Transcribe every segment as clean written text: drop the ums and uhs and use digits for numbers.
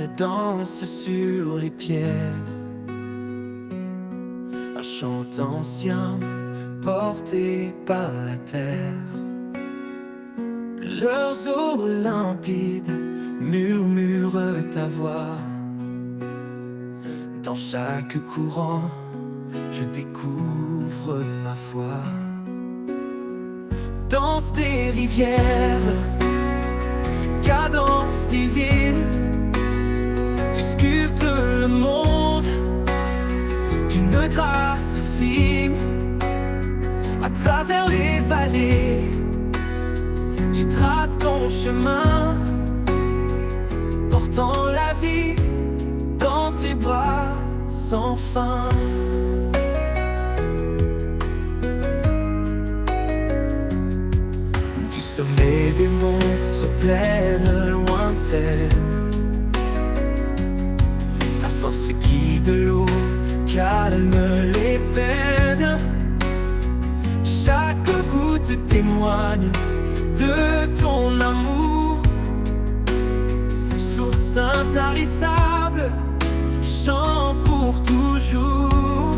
danse sur les pierres. Un chant ancien porté par la terre. Leurs eaux limpides murmurent ta voix. Dans chaque courant, je découvre ma foi. Danse des rivières, cadence divine, tu sculptes le monde d'une grâce fine. À travers les vallées, tu traces ton chemin, portant la vie dans tes bras sans fin. Du sommet des monts aux plaines lointaines, ta force guide l'eau, calme les peines. Chaque goutte témoigne de ton amour, source intarissable, chant pour toujours.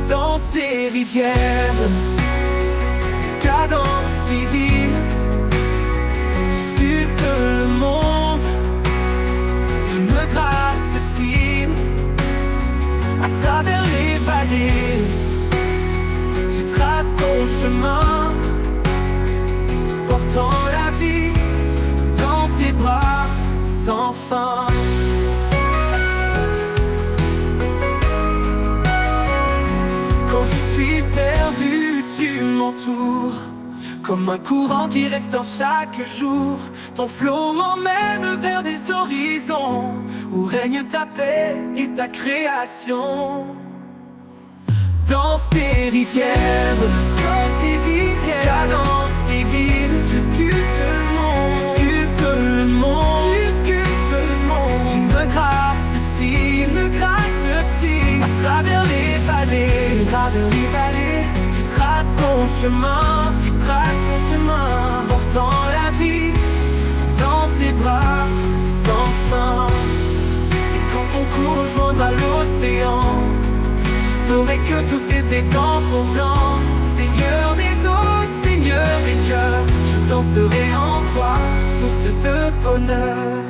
Danse des rivières, cadence divine, sculpte le monde d'une grâce fine. À travers les vallées, tu traces ton chemin, portant la vie dans tes bras sans fin. Quand je suis perdu, tu m'entoures, comme un courant qui reste dans chaque jour. Ton flot m'emmène vers des horizons où règne ta paix et ta création. Danse des rivières, cadence divine, tu sculptes le monde, d'une grâce fine. À travers les vallées, tu traces ton chemin, portant la vie dans tes bras sans fin. Et quand ton cours rejoindra l'océan, je saurai que tout était dans ton plan. Seigneur des eaux, Seigneur des cœurs, je danserai en toi, source de bonheur.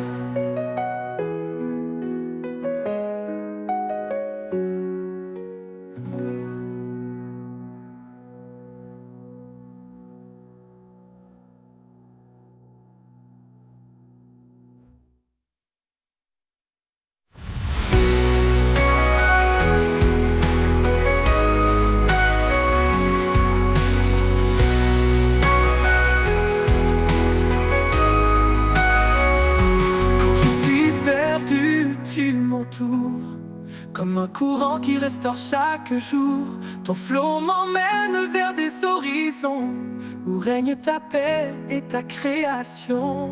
Comme un courant qui restaure chaque jour, ton flot m'emmène vers des horizons où règne ta paix et ta création.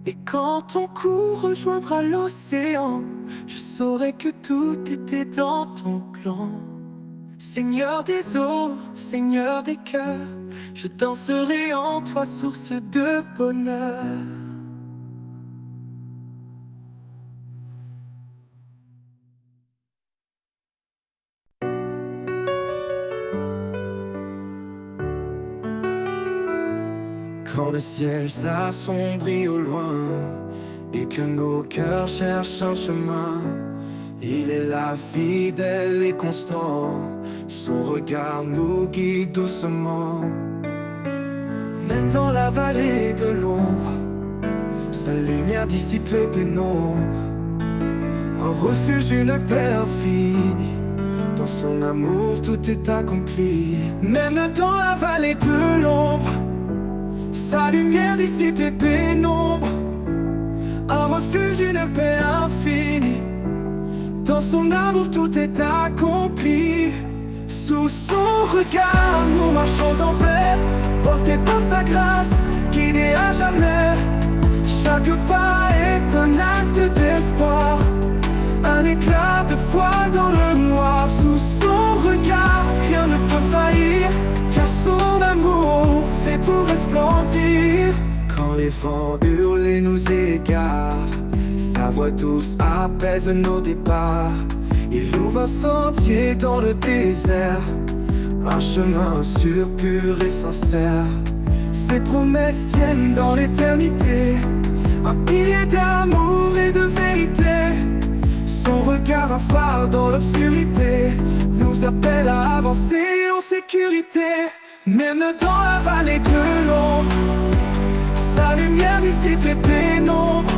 Et quand ton cours rejoindra l'océan, je saurai que tout était dans ton plan. Seigneur des eaux, Seigneur des cœurs, je danserai en toi, source de bonheur. Quand le ciel s'assombrit au loin et que nos cœurs cherchent un chemin, il est là, fidèle et constant, son regard nous guide doucement. Même dans la vallée de l'ombre, sa lumière dissipe les pénombres. Un refuge, une paix infinie, dans son amour tout est accompli. Même dans la vallée de l'ombre, sa lumière dissipe les pénombres. Un refuge, une paix infinie, dans son amour tout est accompli. Sous son regard nous marchons en paix, portés par sa grâce, guidés à jamais. Chaque pas est un acte d'espoir, un éclat de foi dans le noir. Sous son regard rien ne peut faillir, car son amour fait tout resplendir. Quand les les vents hurlent et nous égarent. Sa voix douce apaise nos départs. Il ouvre un sentier dans le désert, un chemin sûr, pur et sincère. Ses promesses tiennent dans l'éternité, un pilier d'amour et de vérité. Son regard, un phare dans l'obscurité, nous appelle à avancer en sécurité. Même dans la vallée de l'ombre, sa lumière dissipe les pénombres.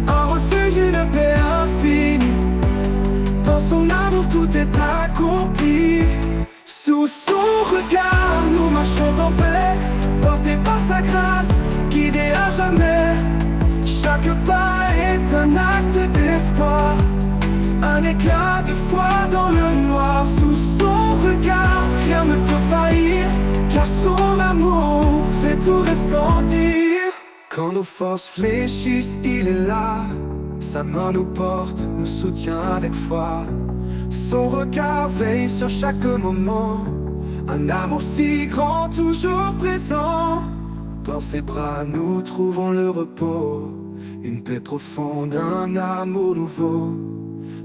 Un refuge, une paix infinie, dans son amour tout est accompli. Sous son regard, nous marchons en paix, portés par sa grâce, guidés à jamais. Chaque pas est un acte d'espoir, un éclat de foi dans le noir. Sous son regard, rien ne peut faillir, car son amour fait tout resplendir. Quand nos forces fléchissent, il est là. Sa main nous porte, nous soutient avec foi. Son regard veille sur chaque moment, un amour si grand, toujours présent. Dans ses bras nous trouvons le repos, une paix profonde, un amour nouveau.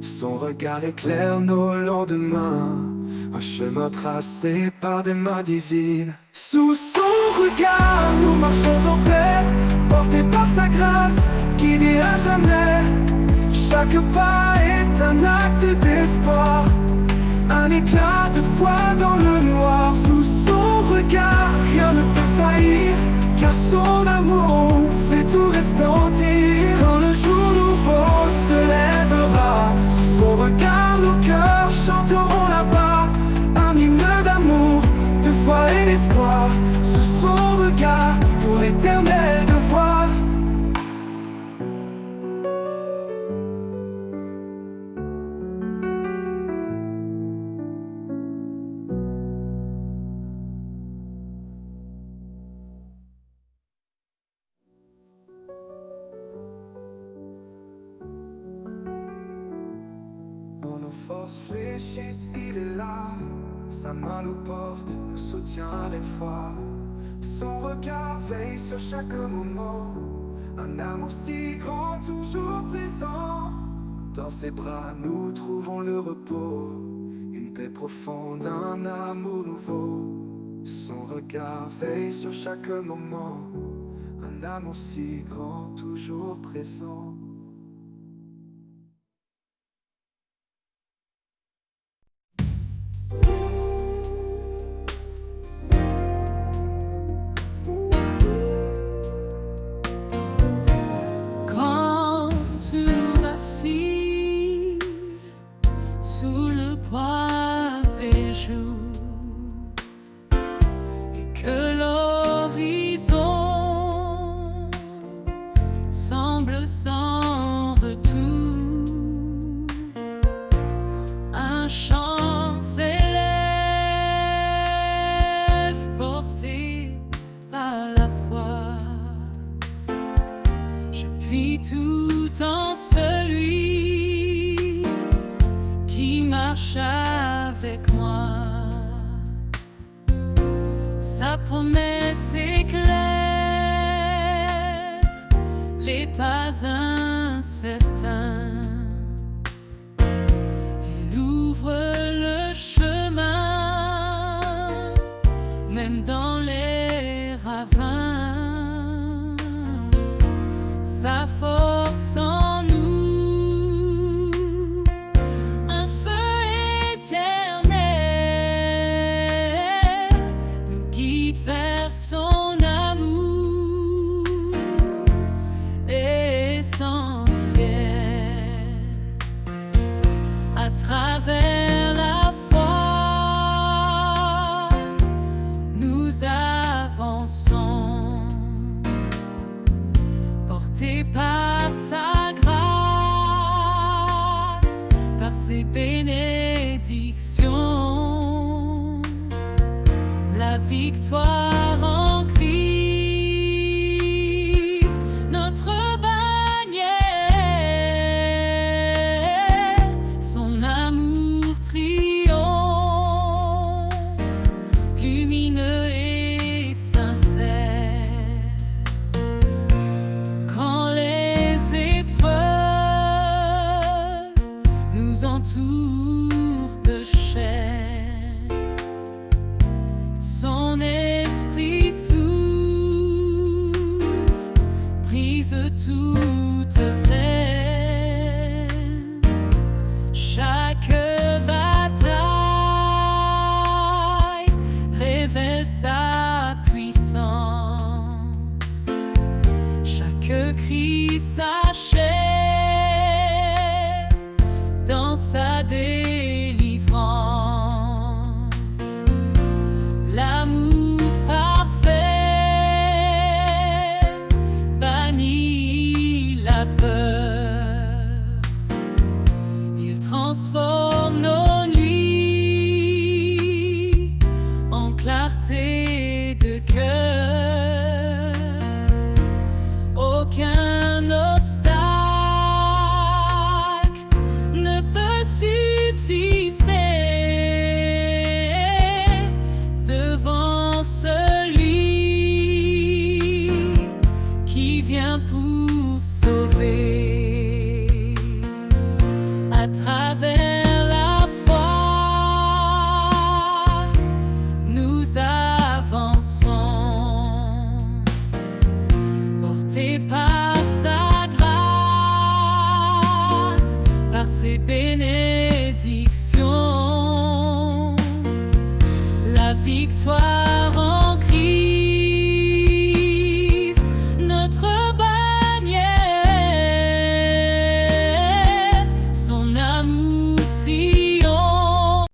Son regard éclaire nos lendemains, un chemin tracé par des mains divines. Sous son regard, nous marchons en paix, portés par sa grâce, guidés à jamais. Chaque pas est un acte d'espoir, un éclat de foi dans le noir. Sous son regard, rien ne peut faillir, car son amour fait tout resplendir. Quand le jour nouveau se lèvera, sous son regard nos cœurs chanteront là-bas, un hymne d'amour, de foi et d'espoir. Sous son regard, pour l'éternel devoir. Quand nos forces fléchissent, il est là. Sa main nous porte, nous soutient avec foi. Son regard veille sur chaque moment, un amour si grand, toujours présent. Dans ses bras nous trouvons le repos, une paix profonde, un amour nouveau. Son regard veille sur chaque moment, un amour si grand, toujours présent. Quand tu vacilles sous le poids des jours et que l'horizon semble sans retour, un chant s'élève porté par la foi. Je vis tout en celui qui marche avec moi. Sa promesse éclaire les pas incertains. Il ouvre le chemin, même dans les ravins. Sa force en nous, un feu éternel, nous guide vers son amour essentiel. À travers la foi, nous avançons, portés par sa grâce, par ses bénédictions. La victoire en Christ, notre bannière. Son amour triomphe, lumineux et sincère. victoire en Christ, notre bannière, son amour triomphe.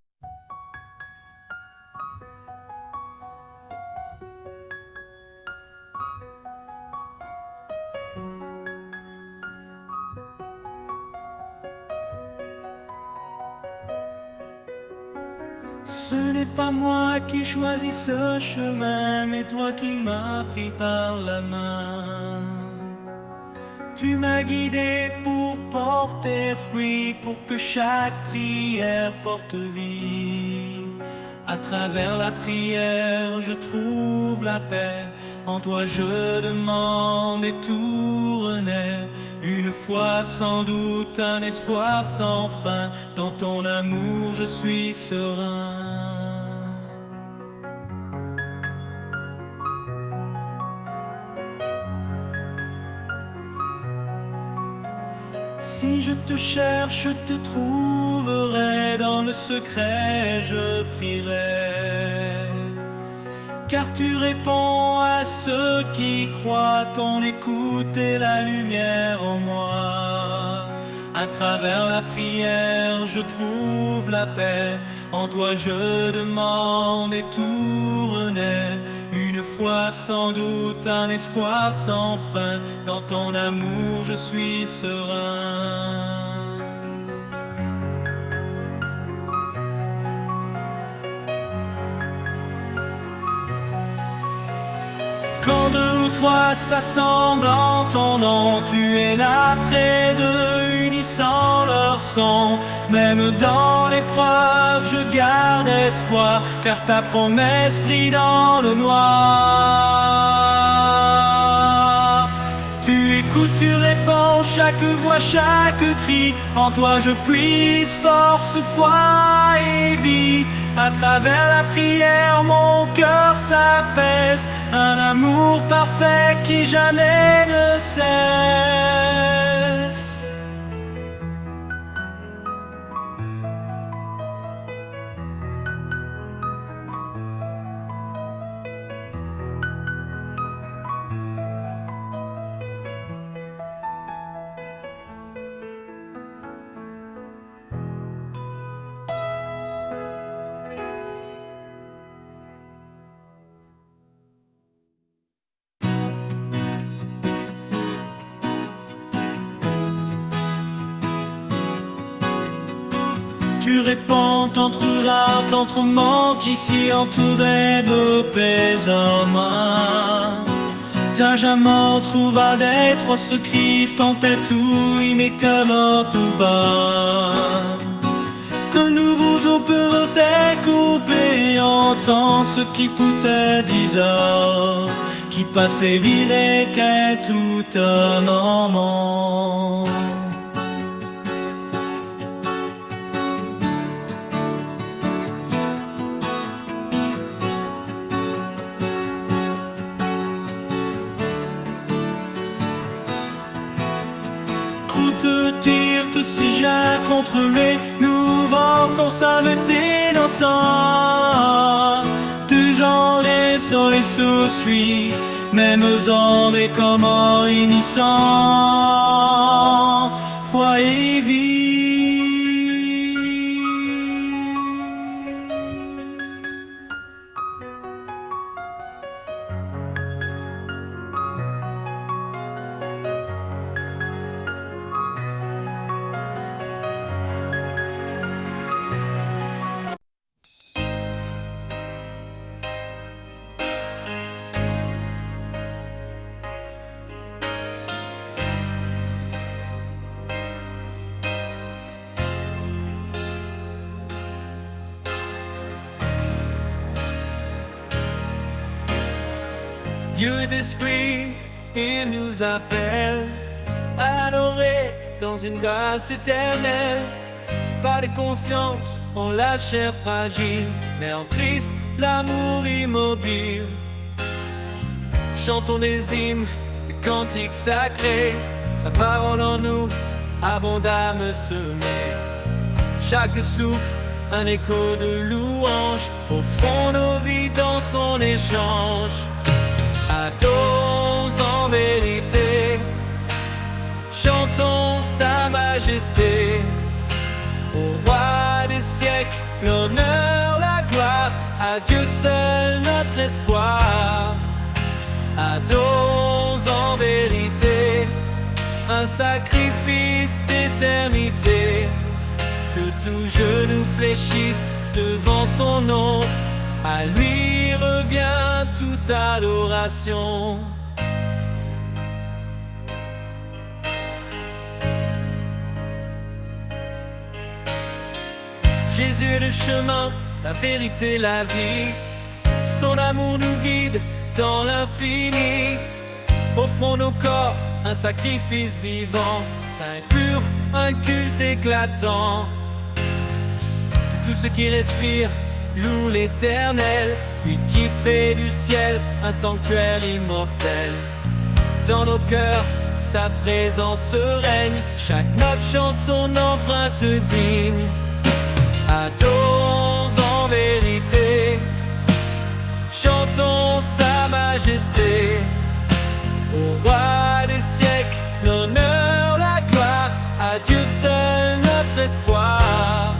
Ce n'est pas moi qui choisis ce chemin, mais toi qui m'as pris par la main. Tu m'as guidé pour porter fruit, pour que chaque prière porte vie. À travers la prière, je trouve la paix. En toi je demande et tout renaît. Une foi sans doute, un espoir sans fin. Dans ton amour je suis serein. Si je te cherche, je te trouverai. Dans le secret, je prierai. Car tu réponds à ceux qui croient. Ton écoute est la lumière en moi. À travers la prière, je trouve la paix. En toi je demande et tout renaît. Une foi sans doute, un espoir sans fin. Dans ton amour je suis serein. Quand deux ou trois s'assemblent en ton nom, tu es là près d'eux, unissant leur son. Même dans l'épreuve, je garde espoir, car ta promesse brille dans le noir. Tu écoutes, tu réponds, chaque voix, chaque cri. En toi je puise force, foi et vie. À travers la prière, mon cœur s'apaise. Un amour parfait qui jamais ne cesse. Tu réponds, t'entrera, t'entrement qu'ici entouré de paix en main. Ta jamais trouva d'être ce cri, tant est tout, il n'est que tout bas. Que nouveau jour peut découper, entend ce qui coûtait 10 heures, qui passait viré qu'est tout un moment. Tire tout si j'ai contre lui, nous force à lutter dans ça. Du genre et sur les sous-suits, même hommes et comment inissant, foi et vie. Dieu est esprit, il nous appelle à adorer dans une grâce éternelle. Pas de confiance en la chair fragile, mais en Christ l'amour immobile. Chantons des hymnes, des cantiques sacrés, sa parole en nous, abondamment semée. Chaque souffle, un écho de louange, au fond nos vies dans échange. Adorons en vérité, chantons sa majesté. Au roi des siècles, l'honneur, la gloire, à Dieu seul notre espoir. Adorons en vérité, un sacrifice d'éternité. Que tout genou fléchisse devant son nom, à lui revient toute adoration. Jésus est le chemin, la vérité, la vie. Son amour nous guide dans l'infini. Offrons nos corps, un sacrifice vivant, saint et pur, un culte éclatant. Que tout ce qui respire loue l'Éternel, lui qui fait du ciel un sanctuaire immortel. Dans nos cœurs, sa présence règne, chaque note chante son empreinte digne. Adorons en vérité, chantons sa majesté. Au roi des siècles, l'honneur, la gloire, à Dieu seul notre espoir.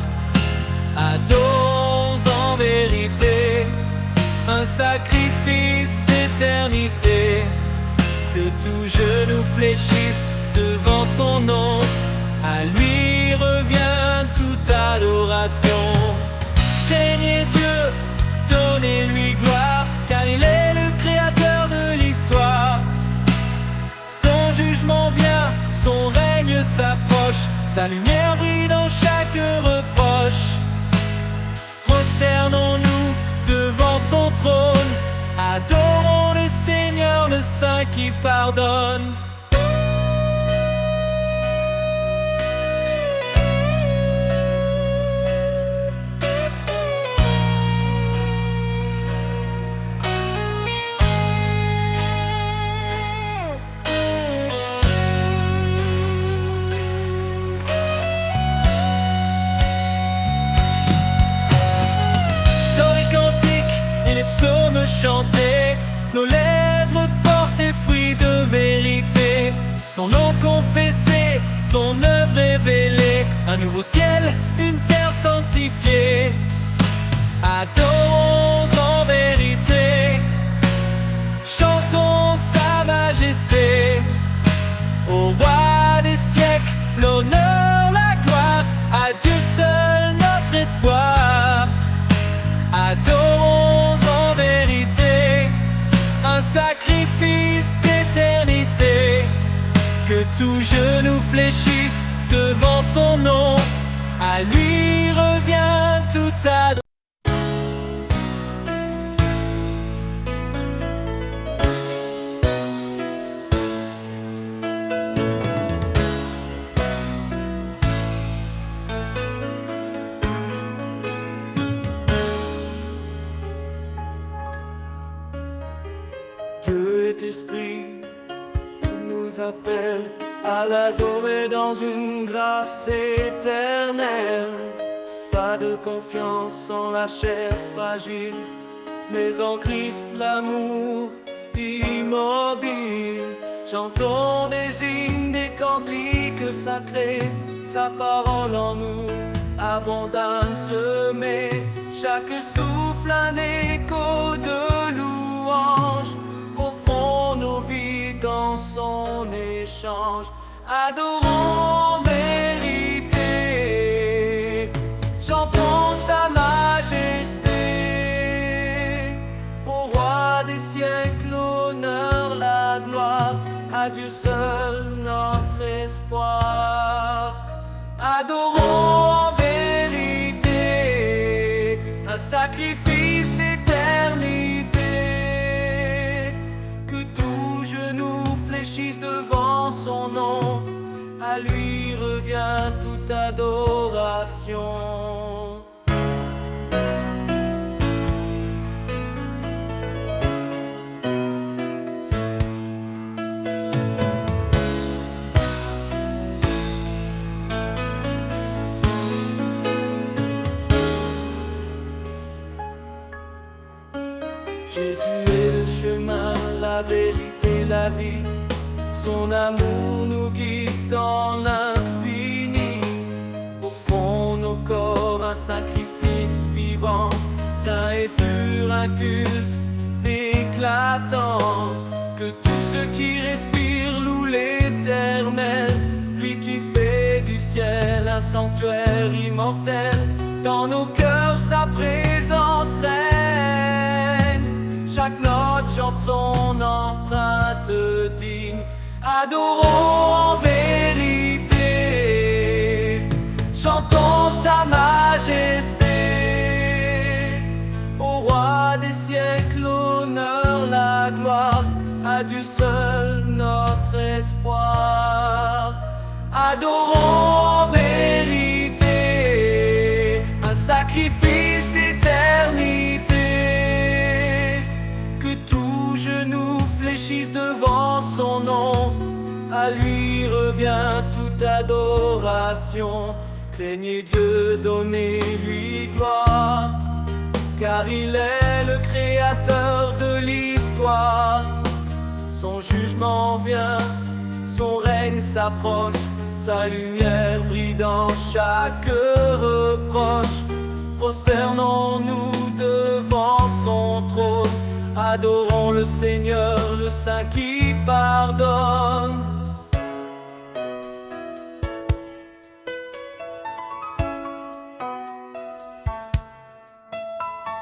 Adorons en vérité, un sacrifice d'éternité. Que tout genou fléchisse devant son nom, à lui revient toute adoration. Craignez Dieu, donnez-lui gloire, car il est le créateur de l'histoire. Son jugement vient, son règne s'approche, sa lumière brille dans chaque reproche. Prosternons-nous devant son trône, adorons le Seigneur, le Saint qui pardonne. Psaumes chantés, nos lèvres portaient fruits de vérité. Son nom confessé, son œuvre révélée, un nouveau ciel, une terre sanctifiée. Adorons en vérité, chantons sa majesté. Au roi des siècles, l'honneur, la gloire, à Dieu seul notre espoir. Adorons en vérité, un sacrifice d'éternité. Que tout genou fléchisse devant son nom, à lui revient toute adoration. Dieu est esprit, il nous appelle à l'adorer dans une grâce éternelle. Pas de confiance en la chair fragile, mais en Christ l'amour immobile. Chantons des hymnes, des cantiques sacrés, sa parole en nous abondante semée. Chaque souffle un écho de louange, offrons nos vies dans son échange. Adorons en vérité, chantons sa majesté. Au roi des siècles, l'honneur, la gloire, à Dieu seul notre espoir. Adorons en vérité, un sacrifice d'éternité. Que tout genou fléchisse devant son nom, à lui revient toute adoration. Jésus est le chemin, la vérité, la vie. Son amour nous guide dans l'infini. Au fond, nos corps, un sacrifice vivant, saint et pur, un culte éclatant. Que tous ceux qui respirent louent l'Éternel, lui qui fait du ciel un sanctuaire immortel. Dans nos cœurs, sa présence règne. Chaque note chante son empreinte digne. Adorons en vérité, chantons sa majesté. Au roi des siècles, l'honneur, la gloire, à Dieu seul notre espoir. Adorons en vérité, un sacrifice d'éternité. Que tout genou fléchisse devant son nom, à lui revient toute adoration. Craignez Dieu, donnez-lui gloire, car il est le créateur de l'histoire. Son jugement vient, son règne s'approche, sa lumière brille dans chaque reproche. Prosternons-nous devant son trône, adorons le Seigneur, le Saint qui pardonne.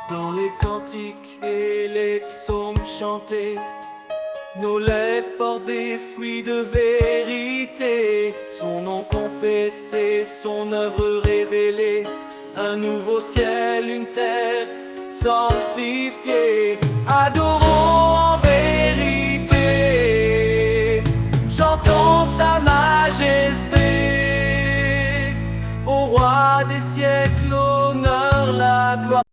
Dans les cantiques et les psaumes chantés, nos lèvres portent des fruits de vérité. Son nom confessé, son œuvre révélée, un nouveau ciel, une terre sanctifiée. Adorons en vérité, chantons sa majesté. Au roi des siècles, l'honneur, la gloire.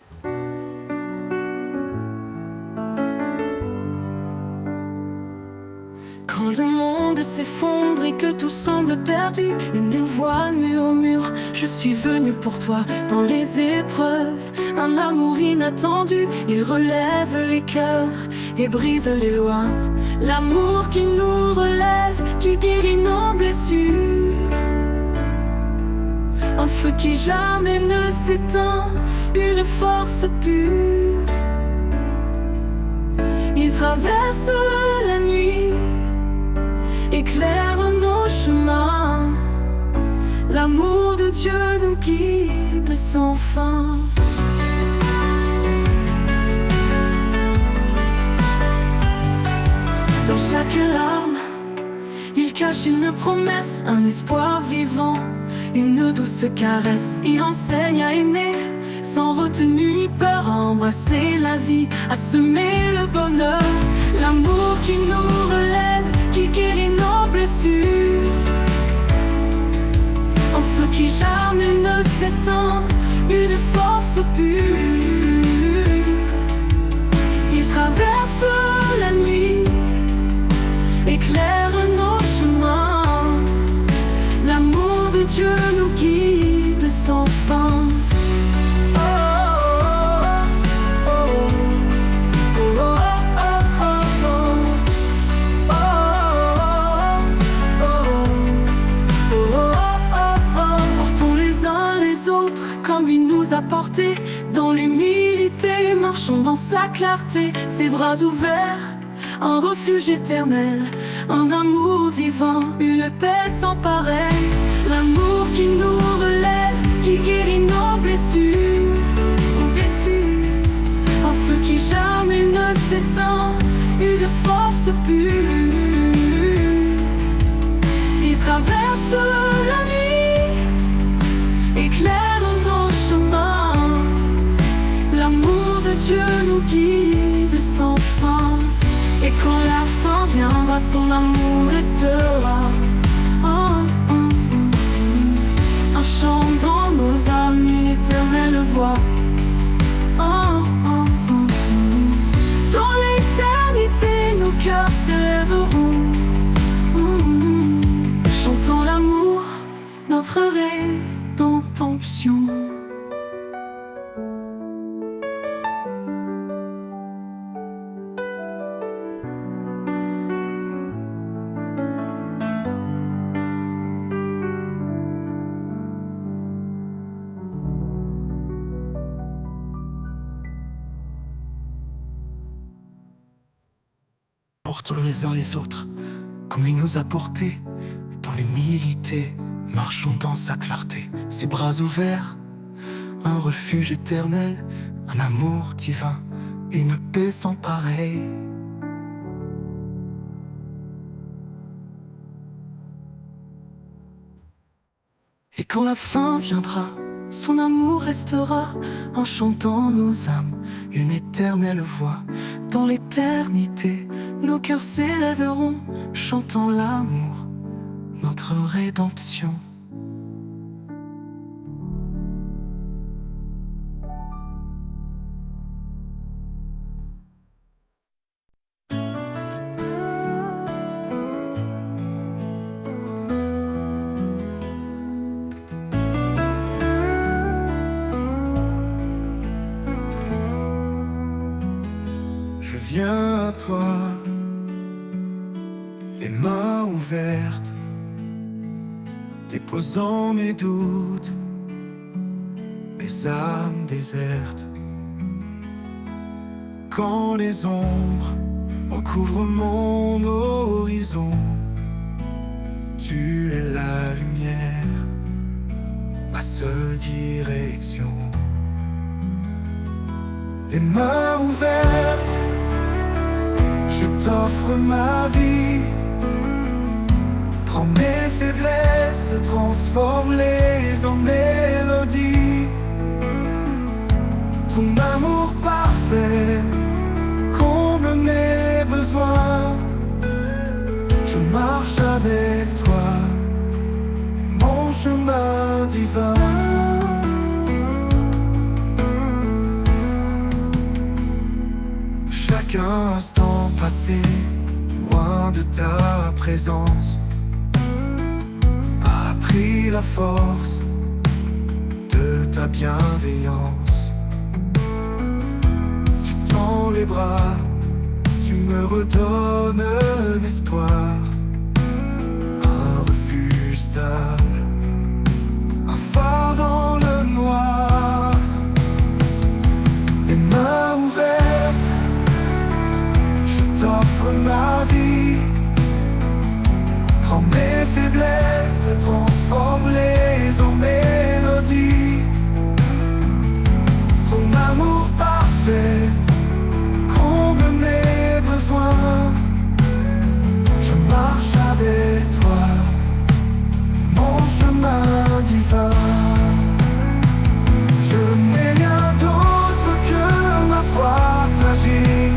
Quand le monde s'effondre et que tout semble perdu, une voix murmure: je suis venu pour toi. Dans les épreuves, un amour inattendu, il relève les cœurs et brise les lois. L'amour qui nous relève, qui guérit nos blessures, un feu qui jamais ne s'éteint, une force pure. Il traverse la nuit, éclaire nos chemins. L'amour de Dieu nous guide sans fin. Dans chaque larme, il cache une promesse, un espoir vivant, une douce caresse. Il enseigne à aimer sans retenue ni peur, à embrasser la vie, à semer le bonheur. L'amour qui nous relève, qui guérit nos blessures, un feu qui jamais ne s'éteint, une force pure. Il traverse la nuit, éclaire nos chemins. L'amour de Dieu nous guide sans fin. Porté dans l'humilité, marchons dans sa clarté, ses bras ouverts, un refuge éternel, un amour divin, une paix sans pareil. L'amour qui nous relève, qui guérit nos blessures, un feu qui jamais ne s'éteint, une force pure. Il traverse la nuit, éclaire nos chemins. L'amour de Dieu nous guide sans fin. Et quand la fin viendra, son amour restera. Un chant dans nos âmes, une éternelle voix. Dans l'éternité, nos cœurs s'élèveront, chantant l'amour, notre rédemption. portons les uns les autres, comme il nous a portés. Dans l'humilité, marchons dans sa clarté. Ses bras ouverts, un refuge éternel, un amour divin, une paix sans pareil. Et quand la fin viendra, son amour restera, enchantant nos âmes, une éternelle voix. Dans l'éternité, nos cœurs s'élèveront, chantant l'amour, notre rédemption. Je viens à toi, les mains ouvertes, déposant mes doutes, mes âmes désertes. Quand les ombres recouvrent mon horizon, tu es la lumière, ma seule direction. Les mains ouvertes, je t'offre ma vie. Prends mes faiblesses, transforme-les en mélodie. Ton amour parfait comble mes besoins. Je marche avec toi, mon chemin divin. Chaque instant passé, loin de ta présence, a appris la force de ta bienveillance. Tu tends les bras, tu me redonnes l'espoir, un refuge stable, un phare dans le noir. Les mains ouvertes, je t'offre ma vie. Prends mes faiblesses, transforme-les en mélodie. Ton amour parfait comble mes besoins. Je marche avec toi, mon chemin divin. Je n'ai rien d'autre que ma foi fragile,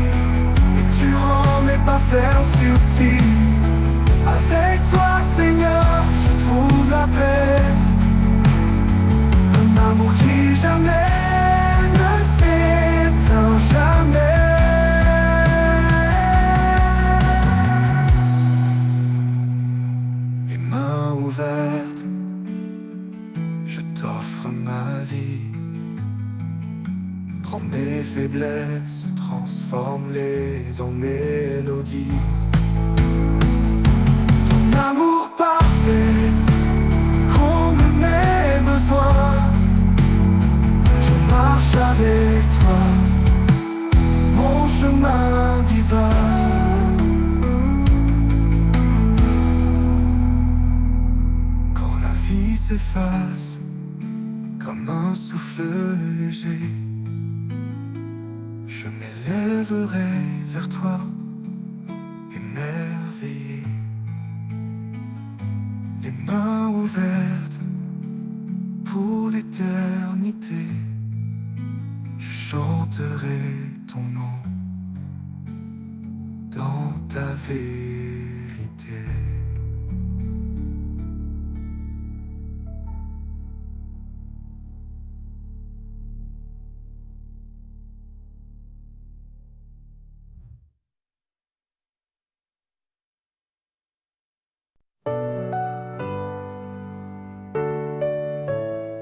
et tu rends mes pas fermes subtils. Avec toi, Seigneur, je trouve la paix, un amour qui jamais ne s'éteint, jamais. Les mains ouvertes, je t'offre ma vie. Prends mes faiblesses, transforme-les en mélodie. Ton amour parfait comble mes besoins. Je marche avec toi, mon chemin divin. Quand la vie s'efface comme un souffle léger, je m'élèverai vers toi, émerveillé. Les mains ouvertes pour l'éternité, je chanterai ton nom dans ta vérité.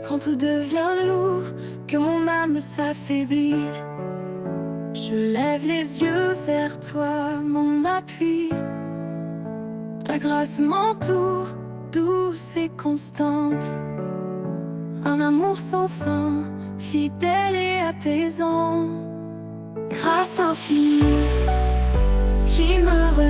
Quand tout devient lourd, que mon âme s'affaiblit, je lève les yeux vers toi, mon appui. Ta grâce m'entoure, douce et constante, un amour sans fin, fidèle et apaisant. Grâce infinie qui me relève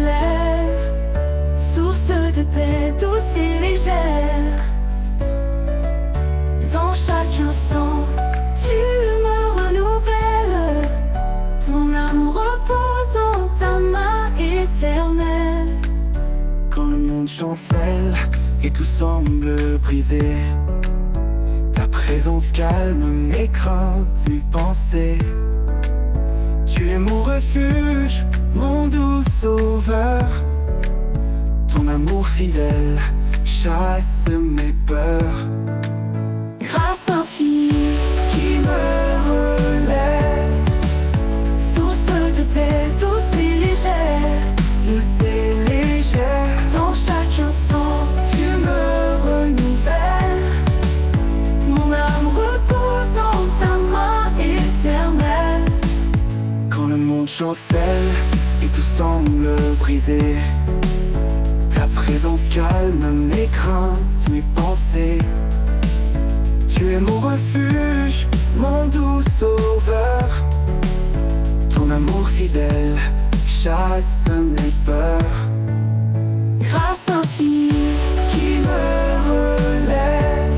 chancelle et tout semble brisé. Ta présence calme mes craintes, mes pensées. Tu es mon refuge, mon doux sauveur. Ton amour fidèle chasse mes peurs. Grâce infinie qui me relève, source de paix douce et légère, douce et légère. Dans chaque instant, tu me renouvelles. Mon âme repose en ta main éternelle. Quand le monde chancelle et tout semble brisé, ta présence calme mes craintes, mes pensées. Tu es mon refuge, mon doux sauveur. Ton amour fidèle chasse mes peurs. Grâce infinie qui me relève,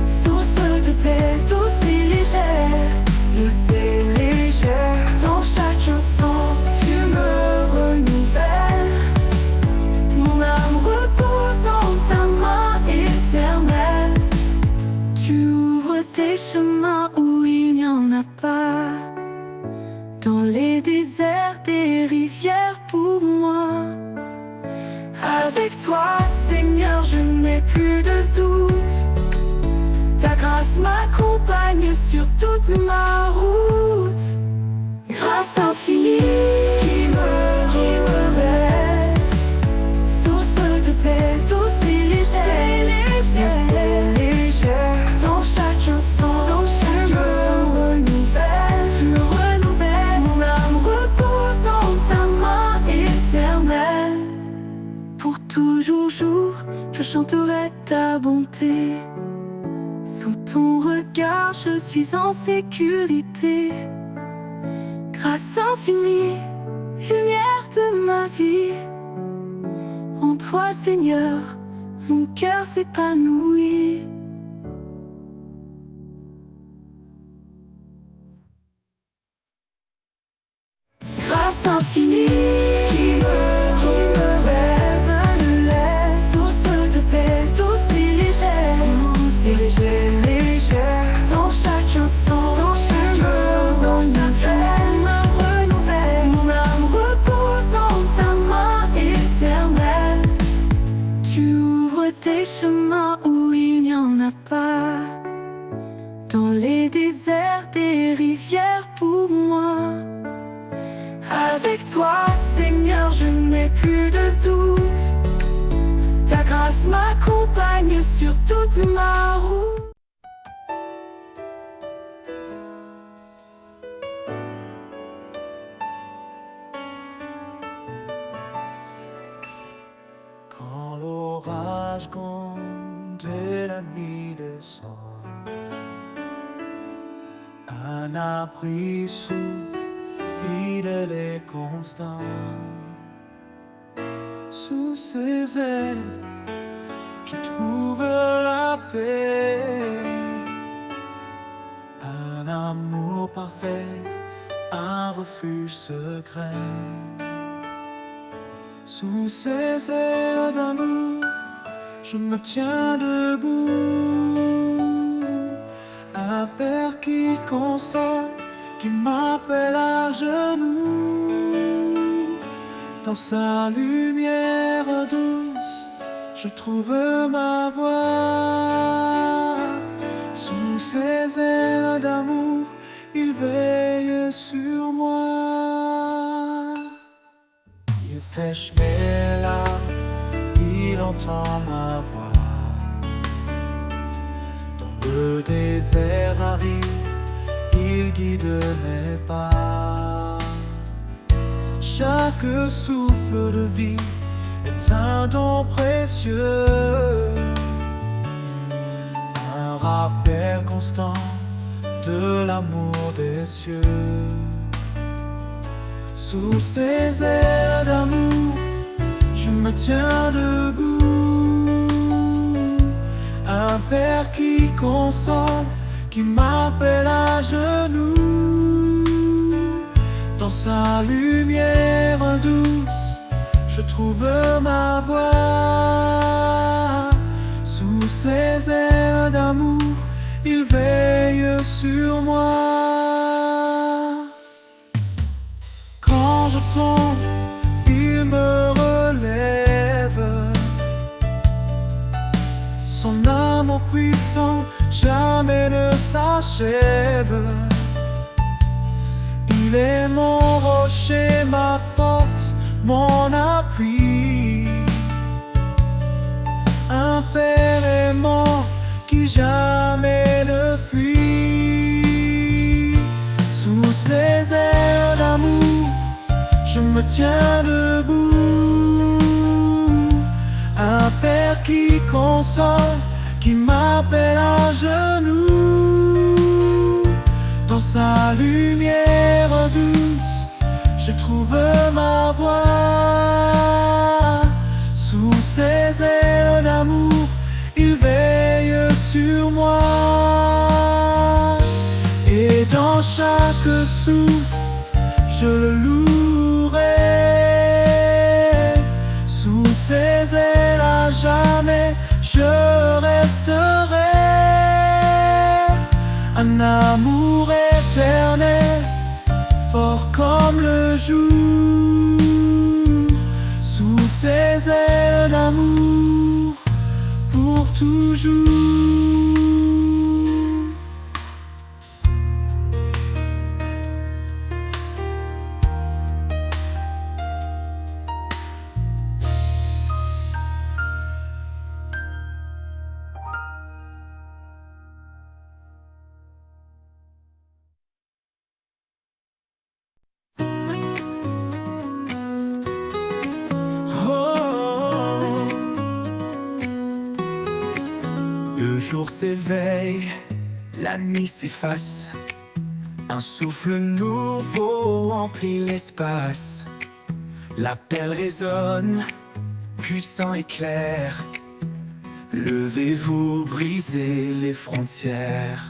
source de paix douce et légère, douce et légère. Dans chaque instant, tu me renouvelles. Mon âme repose en ta main éternelle. Tu ouvres des chemins où il n'y en a pas. Dans les déserts, des rivières pour moi. Avec toi, Seigneur, je n'ai plus de doute. Ta grâce m'accompagne sur toute ma route. Grâce infinie qui me relève, source de paix douce et légère, douce et légère. Dans chaque instant, tu me renouvelles. Mon âme repose en ta main éternelle. Pour toujours jour, je chanterai ta bonté. Sous ton regard, je suis en sécurité. Grâce infinie, lumière de ma vie. En toi, Seigneur, mon cœur s'épanouit. Grâce infinie qui me lève, source de paix douce et légère, douce et légère. Dans chaque instant, tu me renouvelles. Mon âme repose en ta main éternelle. Tu ouvres des chemins où il n'y en a pas. Dans les déserts, des rivières pour moi. Avec toi, Seigneur, je n'ai plus de doute. Ta grâce m'accompagne sur toute ma route. Quand l'orage gronde et la nuit descend, un abri souffle, fidèle et constant. Sous ses ailes, je trouve la paix. Un amour parfait, un refuge secret. Sous ses ailes d'amour, je me tiens debout. Un père qui console, qui m'appelle à genoux. Dans sa lumière douce, je trouve ma voie. Sous ses ailes d'amour, il veille sur moi. Il sèche mes larmes, il entend ma voix. Dans le désert aride, il guide mes pas. Chaque souffle de vie est un don précieux, un rappel constant de l'amour des cieux. Sous ses ailes d'amour, je me tiens debout. Un père qui console, qui m'appelle à genoux. Dans sa lumière douce, je je trouve ma voie. Sous ses ailes d'amour, il veille sur moi. Quand je tombe, il me relève. Son amour puissant jamais ne s'achève. Il est mon rocher, ma force, mon appui. Un père aimant qui jamais ne fuit. Sous ses ailes d'amour, je me tiens debout. Un père qui console, qui m'appelle à genoux. Dans sa lumière douce, je trouve ma voie. Sous ses ailes d'amour, il veille sur moi. Et dans chaque souffle, je le louerai. Sous ses ailes à jamais, je resterai. Un amour éternel, fort comme le jour. Sous ses ailes d'amour, pour toujours. Le jour s'éveille, la nuit s'efface. Un souffle nouveau remplit l'espace. L'appel résonne, puissant et clair. Levez-vous, brisez les frontières.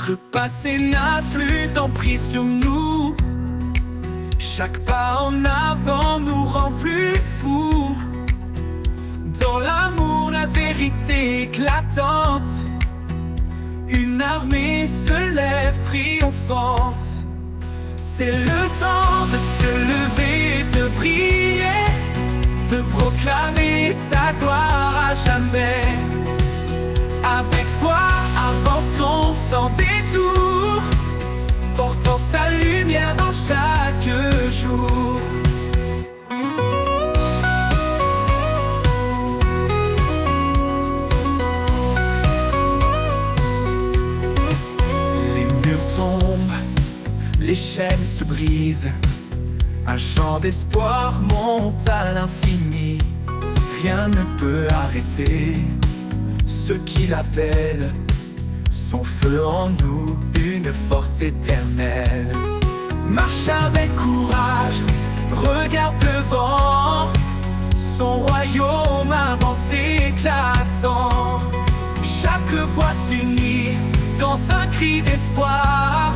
Le passé n'a plus d'emprise sur nous. Chaque pas en avant nous rend plus fous. Dans l'amour, la vérité éclatante, une armée se lève triomphante. C'est le temps de se lever et de briller, de proclamer sa gloire à jamais. Avec foi, avançons sans détour, portant sa lumière dans chaque jour. Les chaînes se brisent, un chant d'espoir monte à l'infini. Rien ne peut arrêter ceux qui l'appellent. Son feu en nous, une force éternelle. Marche avec courage, regarde devant. Son royaume avance éclatant. Chaque voix s'unit dans un cri d'espoir.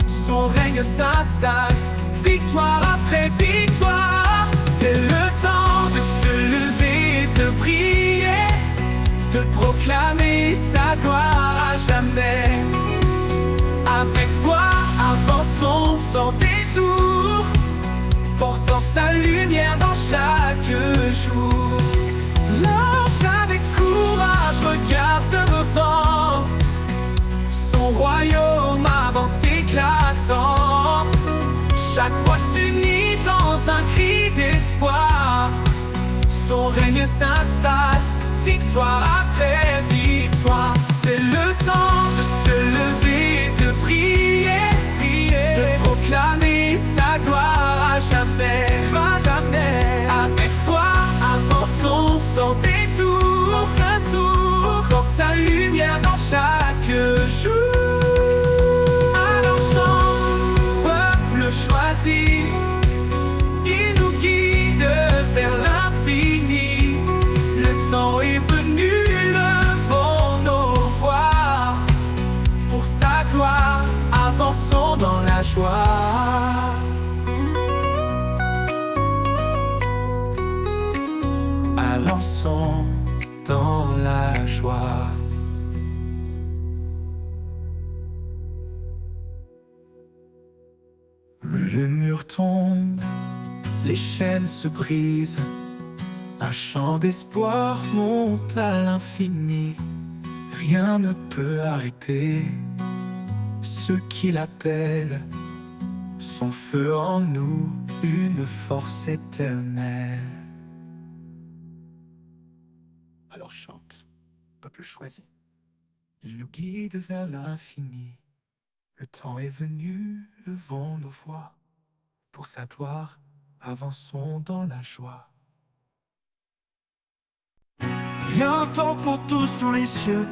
Son règne s'installe, victoire après victoire. C'est le temps de se lever et de prier, de proclamer sa gloire à jamais. Avec foi, avançons sans détour, portant sa lumière dans chaque jour. Marche avec courage, regarde devant. Son royaume avance éclatant. Chaque voix s'unit dans un cri d'espoir. Son règne s'installe, victoire après victoire. C'est le temps de se lever et de prier, de proclamer sa gloire à jamais, à jamais. Avec foi, avançons sans détour, portant sa lumière dans chaque jour. Choisi, il nous guide vers l'infini. Le temps est venu, levons nos voix. Pour sa gloire, avançons dans la joie. sont dans la joie. Le mur tombe, les chaînes se brisent, un chant d'espoir monte à l'infini. Rien ne peut arrêter ceux qui l'appellent. Son feu en nous, une force éternelle. Alors chante, peuple choisi. Il nous guide vers l'infini. Le temps est venu, levons nos voix. Pour sa gloire, avançons dans la joie. Il y a un temps pour tout sous les cieux,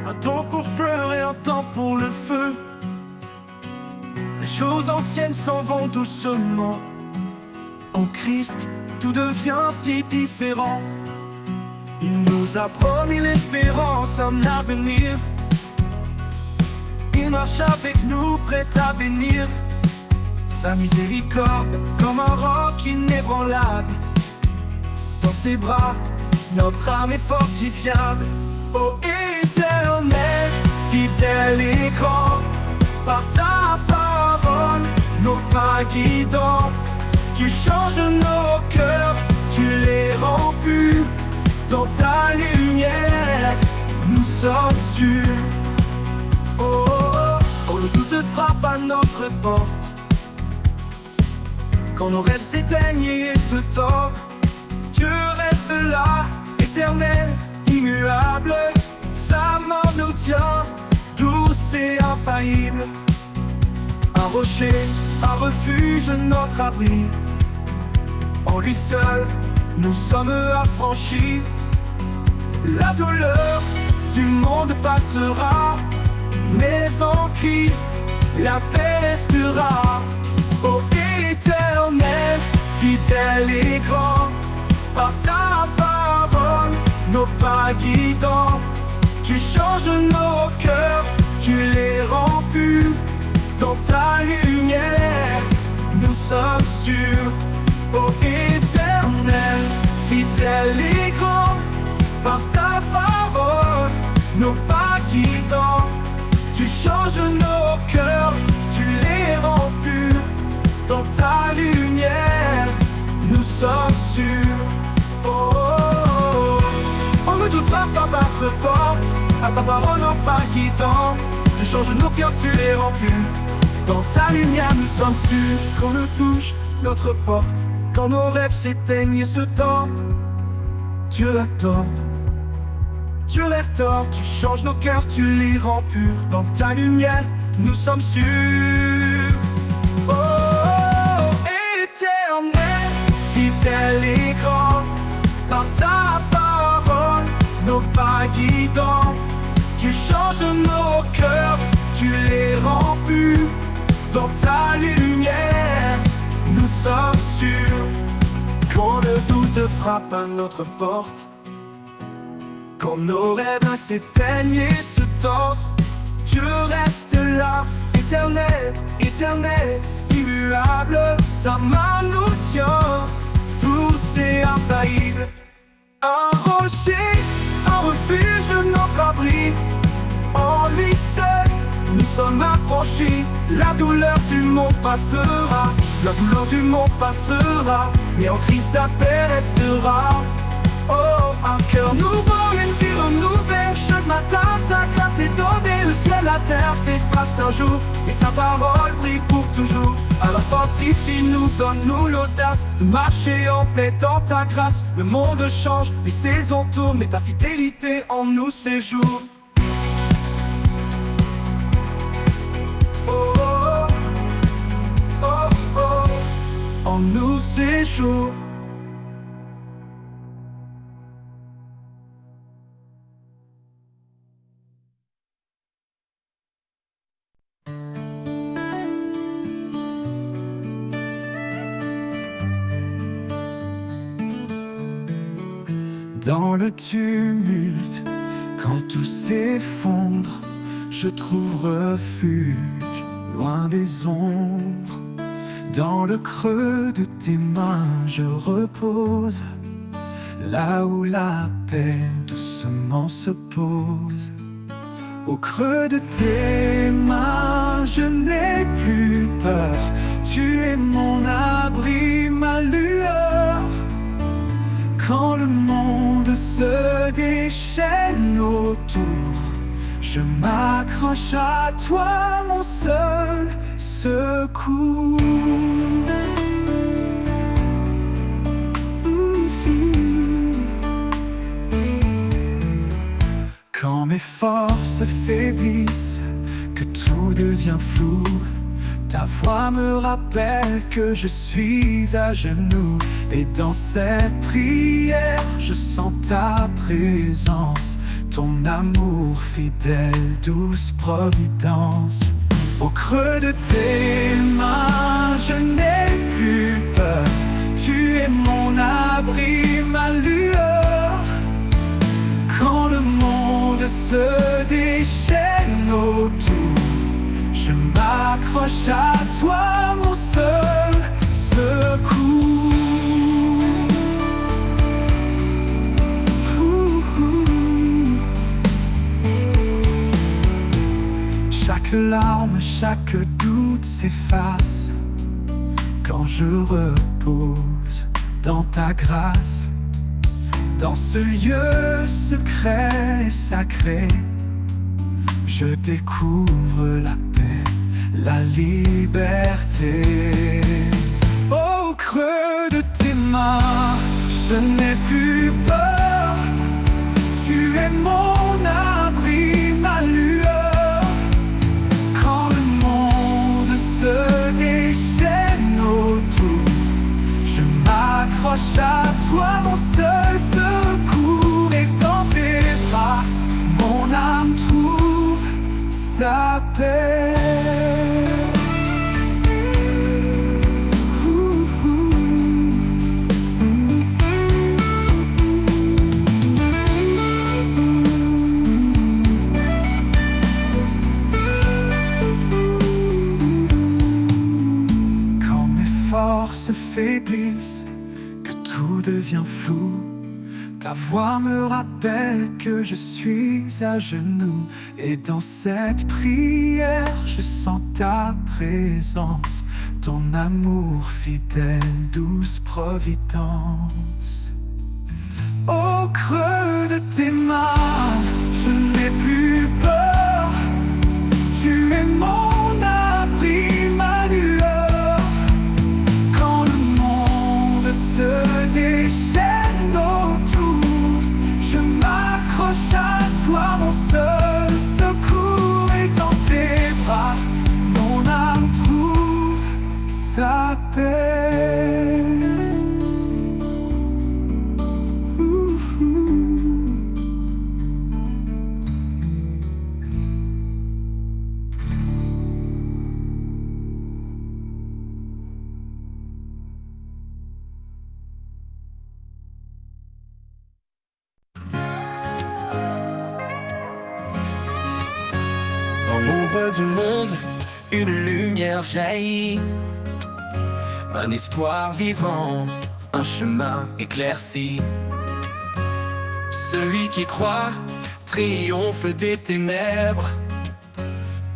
un temps pour pleurer, un temps pour le feu. Les choses anciennes s'en vont doucement. En Christ, tout devient si différent. Il nous a promis l'espérance, un avenir. Il marche avec nous, prêt à bénir. Sa miséricorde, comme un roc inébranlable. Dans ses bras, notre âme est fortifiable. Ô Éternel, fidèle et grand, par ta parole, nos pas guidants. Tu changes nos cœurs, tu les rends purs. Dans ta lumière, nous sommes sûrs. Oh, oh, oh, le doute frappe à notre porte. Quand nos rêves s'éteignent et se tordent, Dieu reste là, éternel, immuable. Sa main nous tient, douce et infaillible. Un rocher, un refuge, notre abri. En lui seul, nous sommes affranchis. La douleur du monde passera, mais en Christ, la paix restera. Ô Éternel, fidèle et grand, par ta parole, nos pas guidants. Tu changes nos cœurs, tu les rends purs. Dans ta lumière, nous sommes sûrs. Ô Éternel, fidèle et grand, par ta parole, nos pas guidants. Tu changes nos cœurs, tu les rends purs. Dans ta lumière, nous sommes sûrs. Oh, oh, oh. On ne doutera pas battre porte, à ta parole nos pas guidants. Tu changes nos cœurs, tu les rends purs. Dans ta lumière, nous sommes sûrs. Qu'on le touche, notre porte. Quand nos rêves s'éteignent et se tordent, Dieu l'attorde. Dieu l'attorde, tu changes nos cœurs, tu les rends purs. Dans ta lumière, nous sommes sûrs. Oh, oh, oh, Éternel, fidèle et grand, par ta parole, nos pas guidants. Tu changes nos cœurs, tu les rends purs. Dans ta lumière, nous sommes sûrs. Quand le doute frappe à notre porte, quand nos rêves s'éteignent et se tordent, Dieu reste là, éternel, éternel, immuable. Sa main nous tient, douce et infaillible. Un rocher, un refuge, notre abri. En lui seul, nous sommes affranchis. La douleur du monde passera, la douleur du monde passera, mais en Christ la paix restera. Oh, un cœur nouveau, une vie renouvelée. Chaque matin, sa grâce est donnée. Le ciel, la terre s'effacent un jour, et sa parole brille pour toujours. Alors fortifie-nous, donne-nous l'audace de marcher en paix dans ta grâce. Le monde change, les saisons tournent, mais ta fidélité en nous séjourne. Oh, oh, oh, oh, oh, en nous séjourne. Dans le tumulte, quand tout s'effondre, je trouve refuge, loin des ombres. Dans le creux de tes mains, je repose. là où la paix doucement se pose. Au creux de tes mains, je n'ai plus peur. Tu es mon abri, ma lueur. Quand le monde se déchaîne autour, je m'accroche à toi, mon seul secours. Quand mes forces faiblissent, que tout devient flou, ta voix me rappelle que je suis à genoux. Et dans cette prière, je sens ta présence, ton amour fidèle, douce providence. Au creux de tes mains, je n'ai plus peur. Tu es mon abri, ma lueur. Quand le monde se déchaîne autour, je m'accroche à toi, mon seul secours. Chaque larme, chaque doute s'efface quand je repose dans ta grâce. Dans ce lieu secret et sacré, je découvre la paix, la liberté. Au creux de tes mains, je n'ai plus peur. Tu es mon abri, ma lueur. Quand le monde se déchaîne autour, je m'accroche à toi, mon seul secours. Et dans tes bras, mon âme trouve sa paix. Quand mes forces faiblissent, que tout devient flou, ta voix me rappelle que je suis à genoux. Et dans cette prière, je sens ta présence, ton amour fidèle, douce providence. Au creux de tes mains, je n'ai plus peur. Tu es mon abri, ma lueur. Quand le monde se déchaîne autour, je m'accroche à toi, mon seul secours. Et dans tes bras, mon âme trouve sa paix. Dans l'ombre du monde, une lumière jaillit. Un espoir vivant, un chemin éclairci. Celui qui croit triomphe des ténèbres.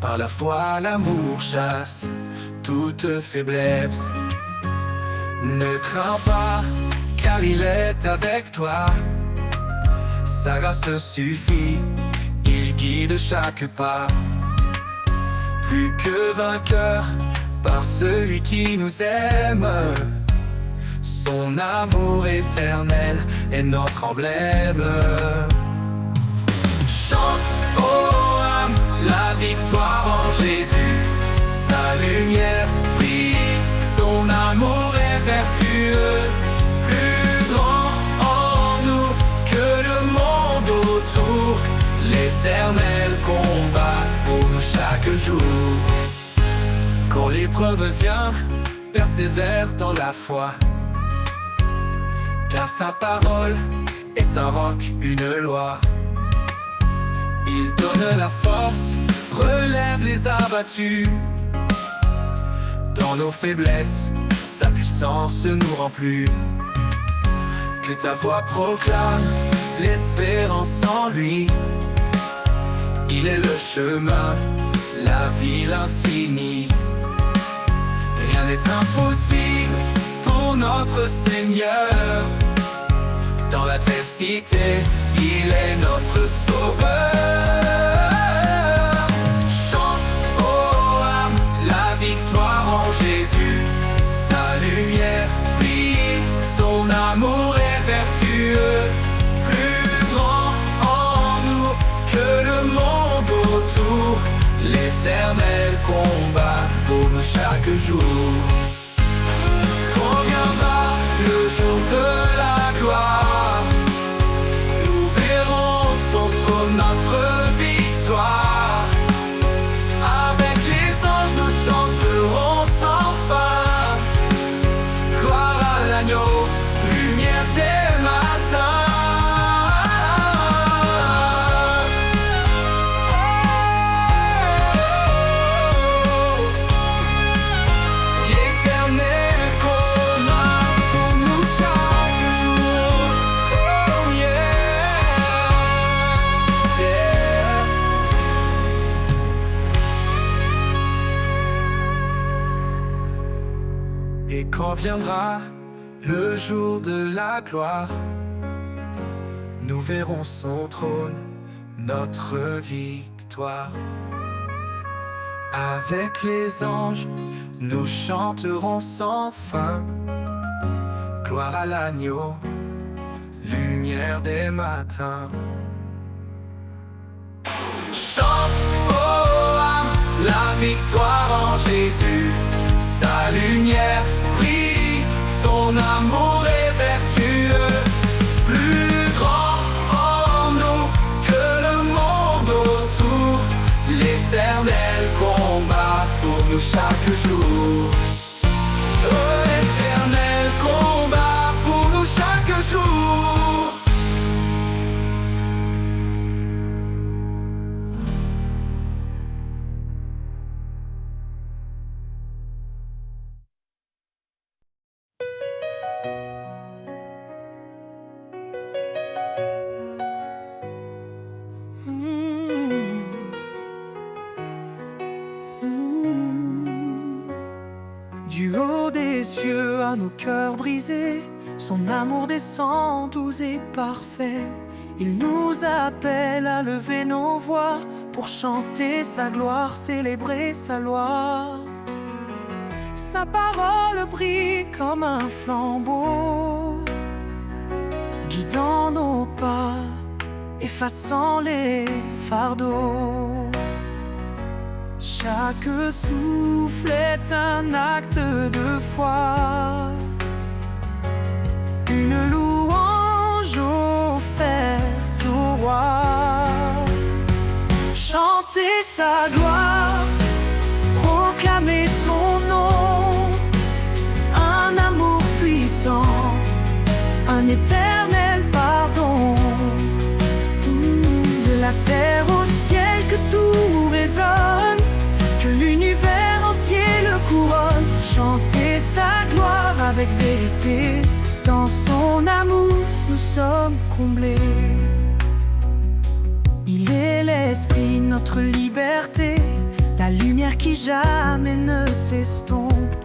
Par la foi, l'amour chasse toute faiblesse. Ne crains pas, car il est avec toi. Sa grâce suffit, il guide chaque pas. Plus que vainqueur par celui qui nous aime. Son amour éternel est notre emblème. Chante, ô âme, la victoire en Jésus. Sa lumière brille, son amour est vertueux. Plus grand en nous que le monde autour. L'éternel combat pour nous chaque jour. Quand l'épreuve vient, persévère dans la foi. Car sa parole est un roc, une loi. Il donne la force, relève les abattus. Dans nos faiblesses, sa puissance nous rend plus. que ta voix proclame l'espérance en lui. Il est le chemin, la vie, l'infini. Rien n'est impossible pour notre Seigneur. Dans l'adversité, il est notre sauveur. Chante, ô âme, la victoire en Jésus. Sa lumière brille, son amour est vertueux. Plus grand en nous que le monde autour. L'éternel combat pour nous chaque jour. Quand viendra le jour de la gloire, nous verrons son trône, notre victoire. Avec les anges nous chanterons sans fin. Gloire à l'agneau, lumière des matins. L'éternel combat pour nous chaque jour. Oh yeah, yeah. Et quand viendra le jour de la gloire, nous verrons son trône, notre victoire. Avec les anges, nous chanterons sans fin. Gloire à l'agneau, lumière des matins. Chante, ô âme, la victoire en Jésus. Sa lumière brille, son amour est vertueux. Plus grand en nous que le monde autour. L'éternel combat pour nous chaque jour. L'éternel combat pour nous chaque jour. Du haut des cieux à nos cœurs brisés, son amour descend doux et parfait. Il nous appelle à lever nos voix pour chanter sa gloire, célébrer sa loi. Sa parole brille comme un flambeau, guidant nos pas, effaçant les fardeaux. Chaque souffle est un acte de foi, une louange offerte au roi. Chantez sa gloire, proclamez son nom, un amour puissant, un éternel pardon. De la terre au ciel que tout résonne, que l'univers entier le couronne. Chantez sa gloire avec vérité, dans son amour nous sommes comblés. Il est l'esprit, notre liberté, la lumière qui jamais ne s'estompe.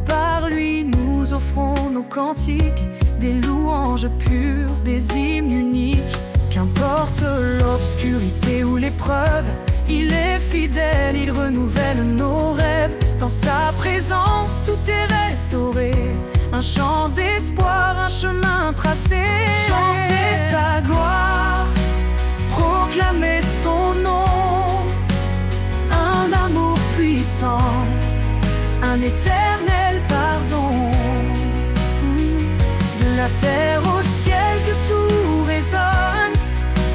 Par lui nous offrons nos cantiques, des louanges pures, des hymnes uniques. Qu'importe l'obscurité ou l'épreuve, il est fidèle, il renouvelle nos rêves. Dans sa présence tout est restauré, un chant d'espoir, un chemin tracé. Chantez sa gloire, proclamez son nom, un amour puissant, un éternel pardon. De la terre au ciel que tout résonne,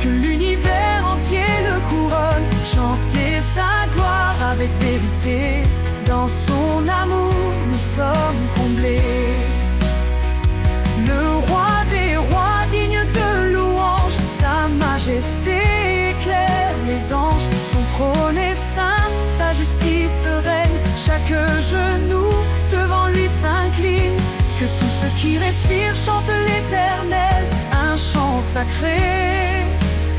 que l'univers entier le couronne. Chantez sa gloire avec vérité, dans son amour nous sommes comblés. Le roi des rois digne de louange, sa majesté éclaire les anges. Son trône est saint, sa justice règne, chaque genou devant lui s'incline. Que tout ce ceux qui respirent chantent l'Éternel, un chant sacré,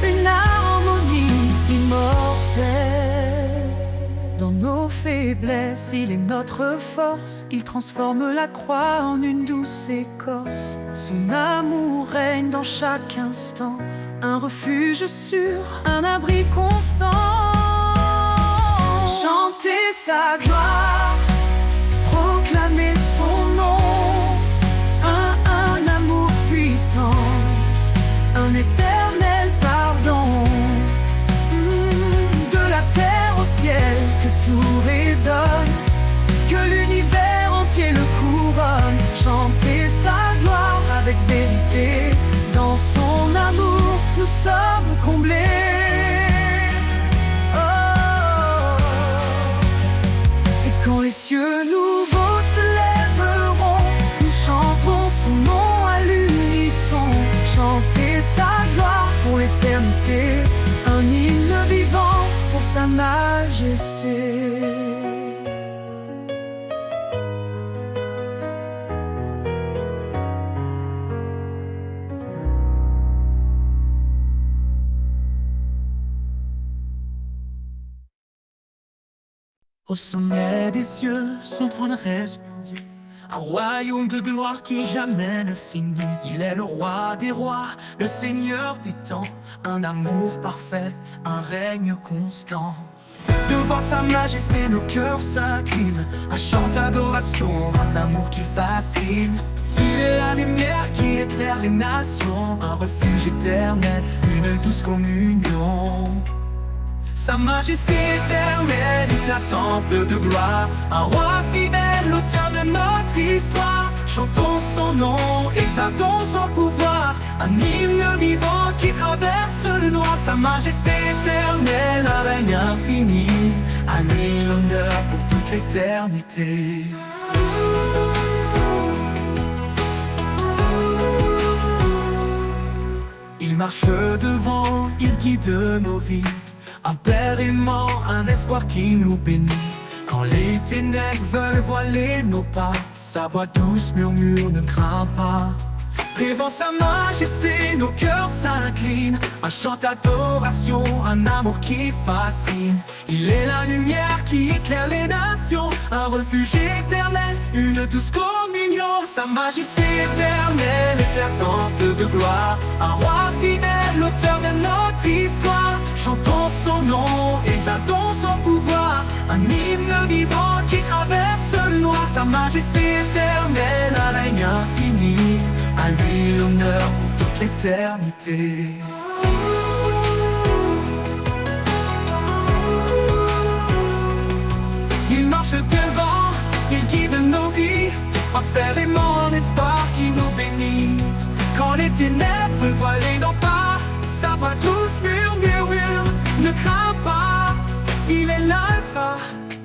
une harmonie immortelle. Dans nos faiblesses, il est notre force, il transforme la croix en une douce écorce. Son amour règne dans chaque instant, un refuge sûr, un abri constant. Chantez sa gloire, proclamez son nom, un amour puissant, un éternel pardon. De la terre au ciel, que tout résonne, que l'univers entier le couronne. Chantez sa gloire avec vérité, dans son amour nous sommes comblés. Quand les cieux nouveaux se lèveront, nous chanterons son nom à l'unisson. Chantez sa gloire pour l'éternité, un hymne vivant pour sa majesté. Au sommet des cieux, son trône resplendit, un royaume de gloire qui jamais ne finit. Il est le roi des rois, le seigneur des temps, un amour parfait, un règne constant. Devant sa majesté, nos cœurs s'inclinent, un chant d'adoration, un amour qui fascine. Il est la lumière qui éclaire les nations, un refuge éternel, une douce communion. Sa majesté éternelle, éclatante de gloire, un roi fidèle, l'auteur de notre histoire. Chantons son nom, exaltons son pouvoir, un hymne vivant qui traverse le noir. Sa majesté éternelle, un règne infini, à lui l'honneur pour toute l'éternité. Il marche devant, il guide nos vies, un père aimant, un espoir qui nous bénit. Quand les ténèbres veulent voiler nos pas, sa voix douce murmure, ne crains pas. Devant sa majesté, nos cœurs s'inclinent, un chant d'adoration, un amour qui fascine. Il est la lumière qui éclaire les nations, un refuge éternel, une douce communion. Sa majesté éternelle, éclatante de gloire, un roi fidèle, l'auteur de notre histoire. Chantons son nom, exaltons son pouvoir, un hymne vivant qui traverse le noir. Sa majesté éternelle, un règne infini, à lui l'honneur pour toute l'éternité. Il marche devant, il guide nos vies, un père aimant, un espoir qui nous bénit. Quand les ténèbres veulent voiler nos pas, sa voix douce murmure, ne crains pas. Il est l'alpha,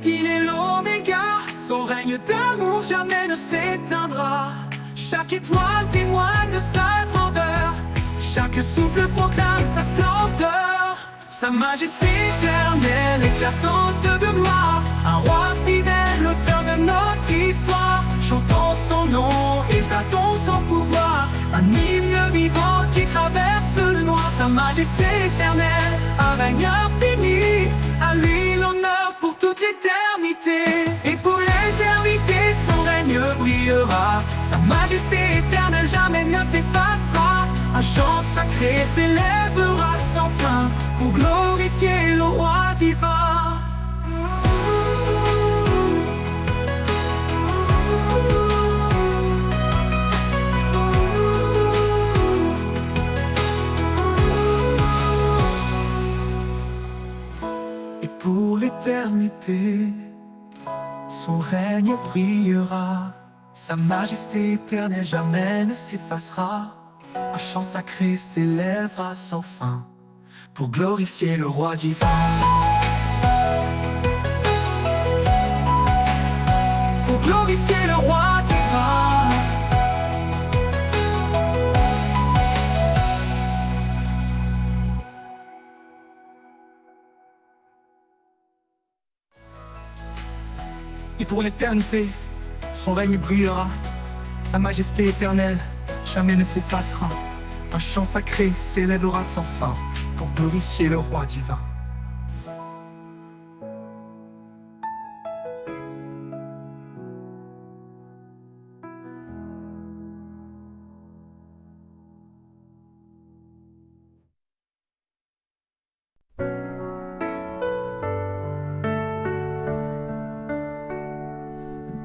il est l'oméga, son règne d'amour jamais ne s'éteindra. Chaque étoile témoigne de sa grandeur, chaque souffle proclame sa splendeur. Sa majesté éternelle, éclatante de gloire, un roi fidèle, l'auteur de notre histoire. Chantons son nom, exaltons son pouvoir, un hymne vivant qui traverse le noir. Sa majesté éternelle, un règne infini, à lui l'honneur pour toute l'éternité. Et pour l'éternité, son règne brillera, sa majesté éternelle jamais ne s'effacera. Un chant sacré s'élèvera sans fin, pour glorifier le roi divin. Et pour l'éternité, son règne brillera, sa majesté éternelle jamais ne s'effacera. Un chant sacré s'élèvera sans fin, pour glorifier le roi divin. Pour glorifier le roi divin. Et pour l'éternité, son règne brillera, sa majesté éternelle jamais ne s'effacera. Un chant sacré s'élèvera sans fin pour glorifier le roi divin.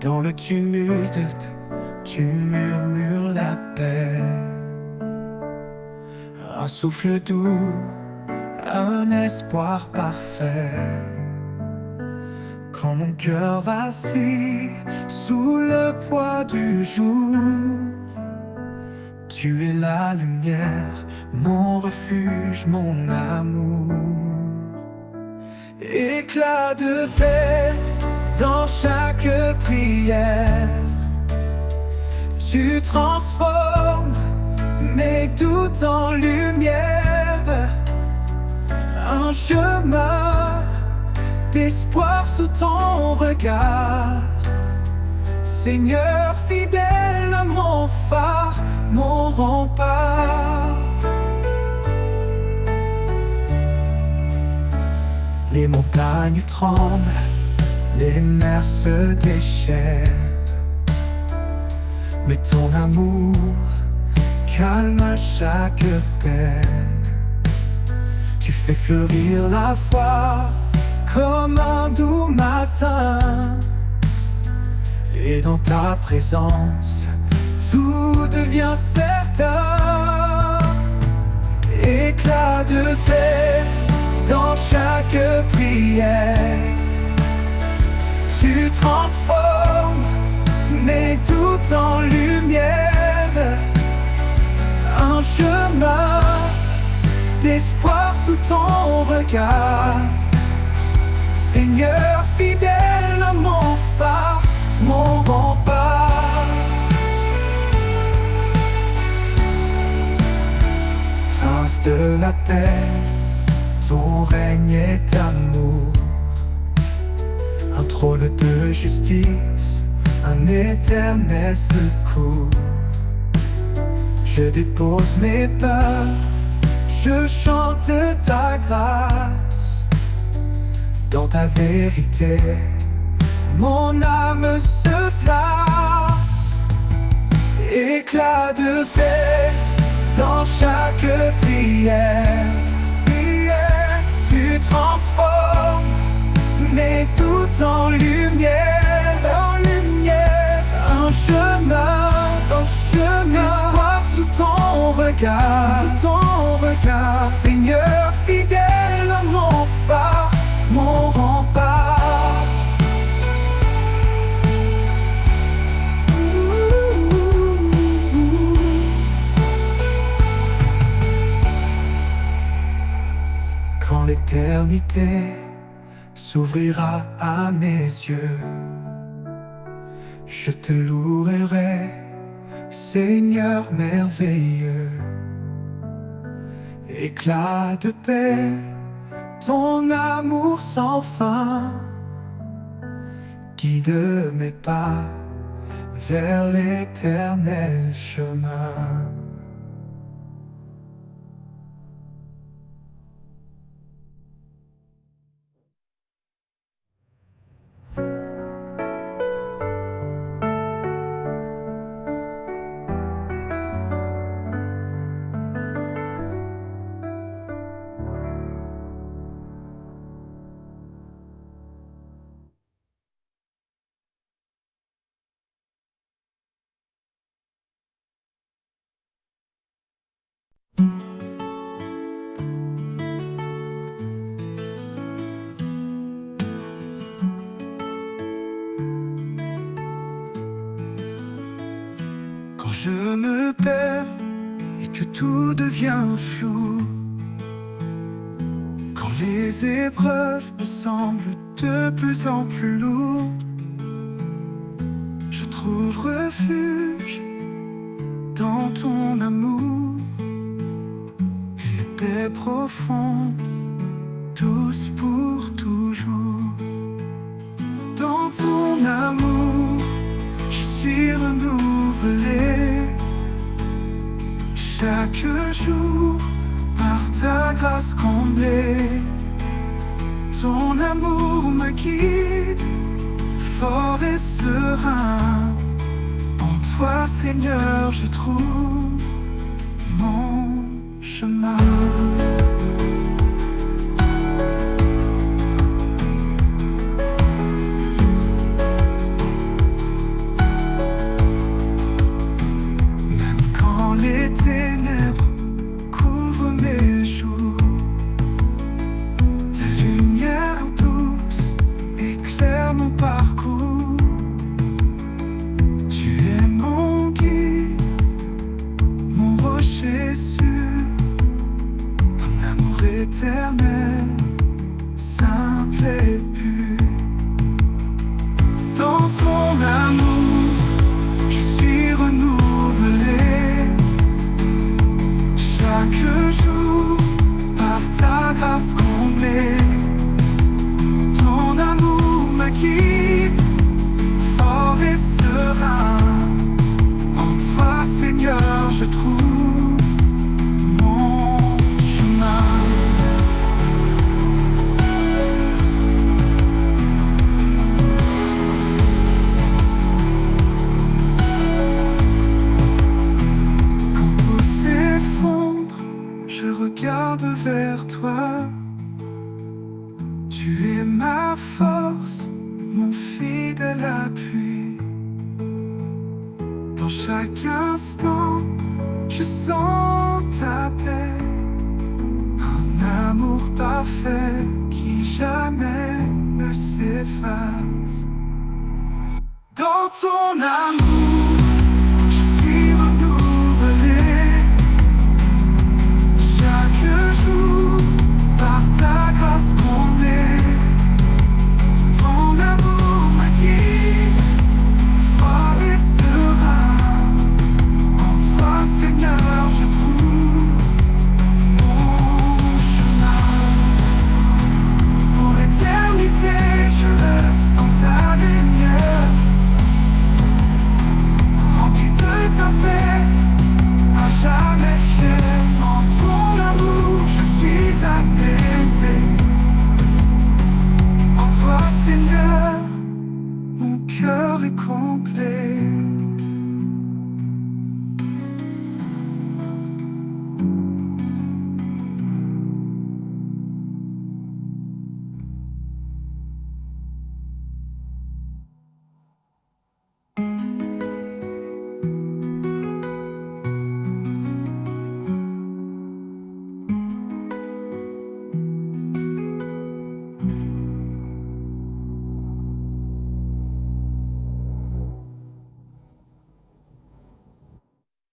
Dans le tumulte, tu murmures la paix. Un souffle doux, un espoir parfait. Quand mon cœur vacille sous le poids du jour, tu es la lumière, mon refuge, mon amour. Éclat de paix dans chaque prière, tu transformes mes doutes en lumière. Un chemin d'espoir sous ton regard. Seigneur fidèle, mon phare, mon rempart. Les montagnes tremblent, les mers se déchaînent, mais ton amour calme chaque peine. Tu fais fleurir la foi comme un doux matin, et dans ta présence tout devient certain. Éclat de paix dans chaque prière, tu transformes mes doutes en lumière. Un chemin d'espoir sous ton regard. Seigneur fidèle, mon phare, mon rempart. Prince de la paix, ton règne est amour. Un trône de justice, un éternel secours. Je dépose mes peurs, je chante ta grâce. Dans ta vérité, mon âme se place. Éclat de paix dans chaque prière. Tu transformes mes doutes en lumière, un chemin d'espoir sous ton regard, Seigneur fidèle, mon phare, mon rempart. Quand l'éternité s'ouvrira à mes yeux, je te louerai, Seigneur merveilleux. Éclat de paix, ton amour sans fin guide mes pas vers l'éternel chemin. Quand je me perds et que tout devient flou, quand les épreuves me semblent de plus en plus lourdes, je trouve refuge dans ton amour, une paix profonde, douce pour toujours. Dans ton amour, je suis renouvelé. renouvelé chaque jour par ta grâce comblée. Ton amour me guide, fort et serein. En toi, Seigneur, je trouve mon chemin. Même quand les ténèbres couvrent mes jours, ta lumière douce éclaire mon parcours. Tu es mon guide, mon rocher sûr, un amour éternel, simple et pur. Dans ton amour, je suis renouvelé chaque jour par ta grâce comblée. Ton amour me guide, fort et serein. En toi, Seigneur, je trouve mon chemin. Quand tout s'effondre, je regarde vers toi. Tu es ma force, mon fidèle appui. Dans chaque instant, je sens ta paix, un amour parfait qui jamais ne s'efface. Dans ton amour,